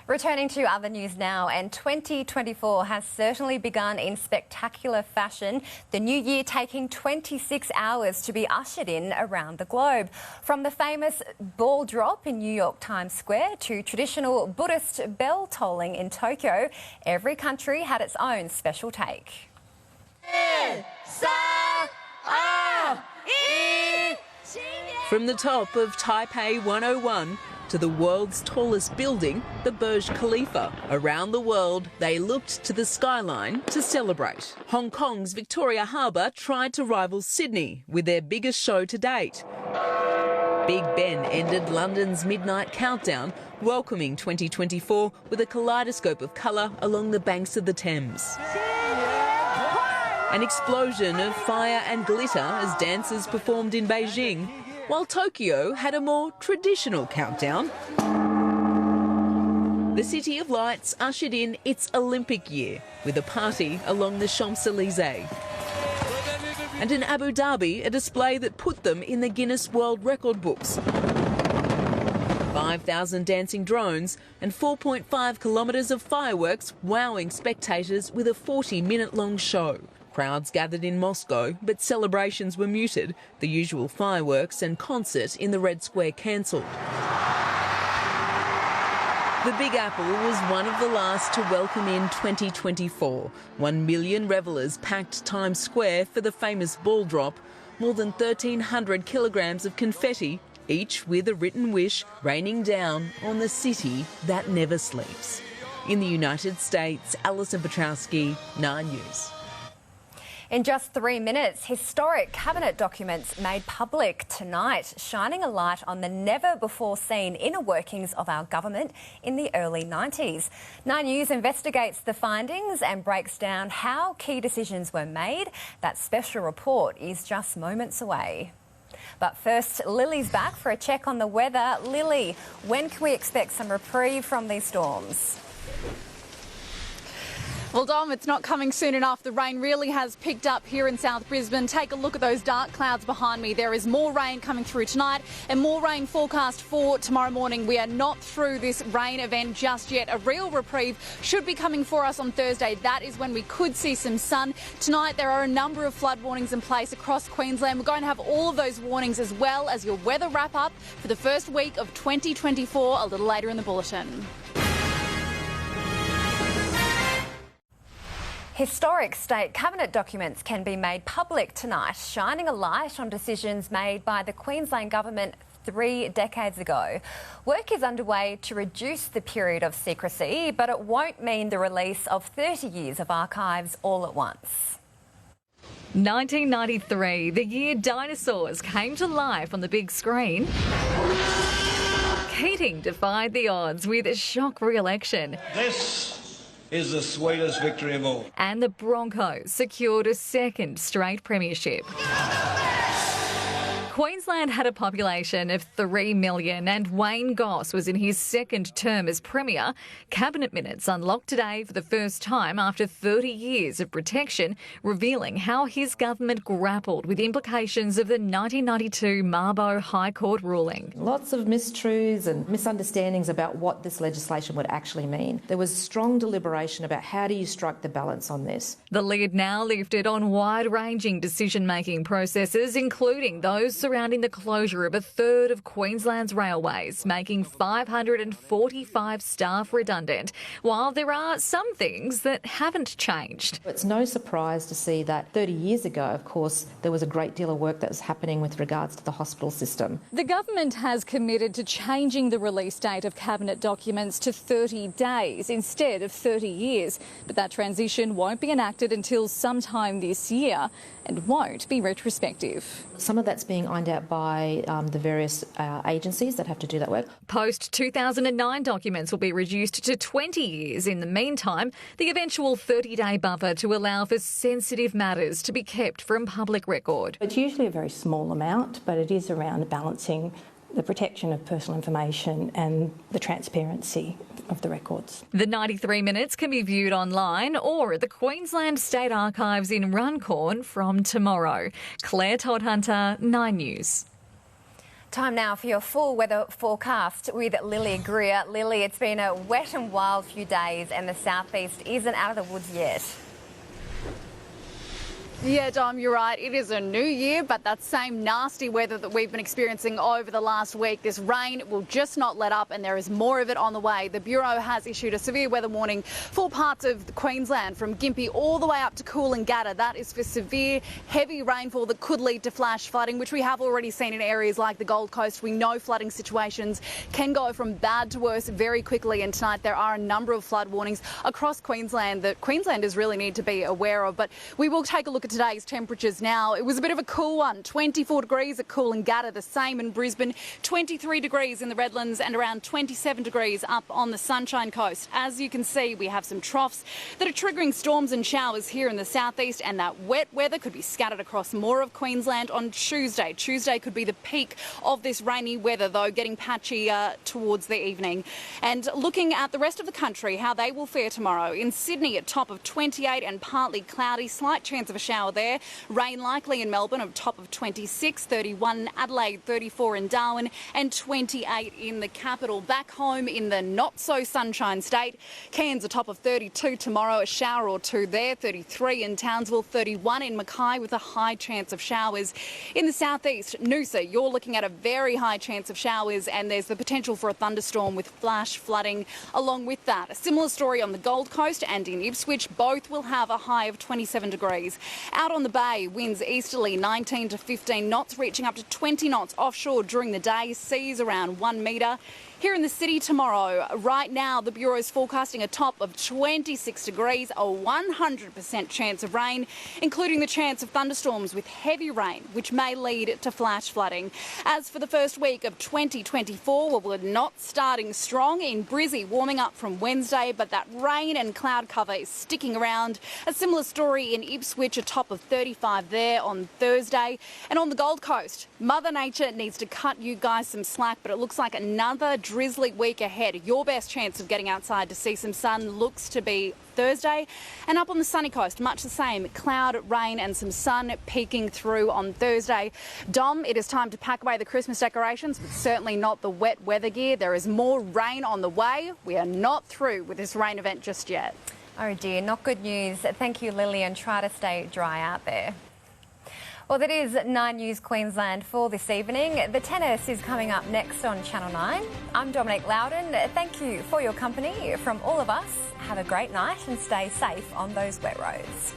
Returning to other news now, and 2024 has certainly begun in spectacular fashion, the new year taking 26 hours to be ushered in around the globe. From the famous ball drop in New York Times Square to traditional Buddhist bell tolling in Tokyo, every country had its own special take. From the top of Taipei 101 to the world's tallest building, the Burj Khalifa, around the world they looked to the skyline to celebrate. Hong Kong's Victoria Harbour tried to rival Sydney with their biggest show to date. Big Ben ended London's midnight countdown, welcoming 2024 with a kaleidoscope of colour along the banks of the Thames. An explosion of fire and glitter as dancers performed in Beijing, while Tokyo had a more traditional countdown. The City of Lights ushered in its Olympic year with a party along the Champs-Elysees. And in Abu Dhabi, a display that put them in the Guinness World Record books. 5,000 dancing drones and 4.5 kilometres of fireworks wowing spectators with a 40-minute-long show. Crowds gathered in Moscow, but celebrations were muted, the usual fireworks and concert in the Red Square cancelled. The Big Apple was one of the last to welcome in 2024. 1 million revellers packed Times Square for the famous ball drop, more than 1,300 kilograms of confetti, each with a written wish raining down on the city that never sleeps. In the United States, Alison Petrowski, 9 News. In just 3 minutes, historic cabinet documents made public tonight, shining a light on the never-before-seen inner workings of our government in the early 90s. 9 News investigates the findings and breaks down how key decisions were made. That special report is just moments away. But first, Lily's back for a check on the weather. Lily, when can we expect some reprieve from these storms? Well, Dom, it's not coming soon enough. The rain really has picked up here in South Brisbane. Take a look at those dark clouds behind me. There is more rain coming through tonight and more rain forecast for tomorrow morning. We are not through this rain event just yet. A real reprieve should be coming for us on Thursday. That is when we could see some sun. Tonight, there are a number of flood warnings in place across Queensland. We're going to have all of those warnings as well as your weather wrap-up for the first week of 2024 a little later in the Bulletin. Historic state cabinet documents can be made public tonight, shining a light on decisions made by the Queensland government 3 decades ago. Work is underway to reduce the period of secrecy, but it won't mean the release of 30 years of archives all at once. 1993, the year dinosaurs came to life on the big screen. Keating defied the odds with a shock re-election. This is the sweetest victory of all. And the Broncos secured a second straight premiership. Queensland had a population of 3 million and Wayne Goss was in his second term as Premier. Cabinet minutes unlocked today for the first time after 30 years of protection, revealing how his government grappled with implications of the 1992 Mabo High Court ruling. Lots of mistruths and misunderstandings about what this legislation would actually mean. There was strong deliberation about how do you strike the balance on this. The lid now lifted on wide-ranging decision-making processes, including those surrounding the closure of a third of Queensland's railways, making 545 staff redundant, while there are some things that haven't changed. It's no surprise to see that 30 years ago, of course, there was a great deal of work that was happening with regards to the hospital system. The government has committed to changing the release date of cabinet documents to 30 days instead of 30 years, but that transition won't be enacted until sometime this year and won't be retrospective. Some of that's being ironed out by the various agencies that have to do that work. Post-2009 documents will be reduced to 20 years. In the meantime, the eventual 30-day buffer to allow for sensitive matters to be kept from public record. It's usually a very small amount, but it is around balancing the protection of personal information and the transparency of the records. The 93 minutes can be viewed online or at the Queensland State Archives in Runcorn from tomorrow. Claire Todd-Hunter, 9 News. Time now for your full weather forecast with Lily Greer. Lily, it's been a wet and wild few days and the southeast isn't out of the woods yet. Yeah, Dom, you're right. It is a new year, but that same nasty weather that we've been experiencing over the last week, this rain will just not let up and there is more of it on the way. The Bureau has issued a severe weather warning for parts of Queensland from Gympie all the way up to Coolangatta. That is for severe, heavy rainfall that could lead to flash flooding, which we have already seen in areas like the Gold Coast. We know flooding situations can go from bad to worse very quickly, and tonight there are a number of flood warnings across Queensland that Queenslanders really need to be aware of. But we will take a look at today's temperatures now. It was a bit of a cool one. 24 degrees at Coolangatta, the same in Brisbane, 23 degrees in the Redlands and around 27 degrees up on the Sunshine Coast. As you can see, we have some troughs that are triggering storms and showers here in the southeast, and that wet weather could be scattered across more of Queensland on Tuesday. Tuesday could be the peak of this rainy weather, though, getting patchy towards the evening. And looking at the rest of the country, how they will fare tomorrow. In Sydney, at top of 28 and partly cloudy, slight chance of a shower there. Rain likely in Melbourne, of top of 26, 31 Adelaide, 34 in Darwin and 28 in the capital. Back home in the not-so-sunshine state, Cairns a top of 32 tomorrow, a shower or two there, 33 in Townsville, 31 in Mackay with a high chance of showers. In the southeast, Noosa, you're looking at a very high chance of showers and there's the potential for a thunderstorm with flash flooding along with that. A similar story on the Gold Coast and in Ipswich, both will have a high of 27 degrees. Out on the bay, winds easterly 19 to 15 knots, reaching up to 20 knots offshore during the day, seas around 1 metre. Here in the city tomorrow, right now, the Bureau is forecasting a top of 26 degrees, a 100% chance of rain, including the chance of thunderstorms with heavy rain, which may lead to flash flooding. As for the first week of 2024, we're not starting strong in Brizzy, warming up from Wednesday, but that rain and cloud cover is sticking around. A similar story in Ipswich, a top of 35 there on Thursday. And on the Gold Coast, Mother Nature needs to cut you guys some slack, but it looks like another drizzly week ahead. Your best chance of getting outside to see some sun looks to be Thursday. And up on the sunny coast, much the same. Cloud, rain and some sun peeking through on Thursday. Dom, it is time to pack away the Christmas decorations, but certainly not the wet weather gear. There is more rain on the way. We are not through with this rain event just yet. Oh dear, not good news. Thank you, Lily, and try to stay dry out there. Well, that is 9 News Queensland for this evening. The tennis is coming up next on Channel 9. I'm Dominique Loudon. Thank you for your company. From all of us, have a great night and stay safe on those wet roads.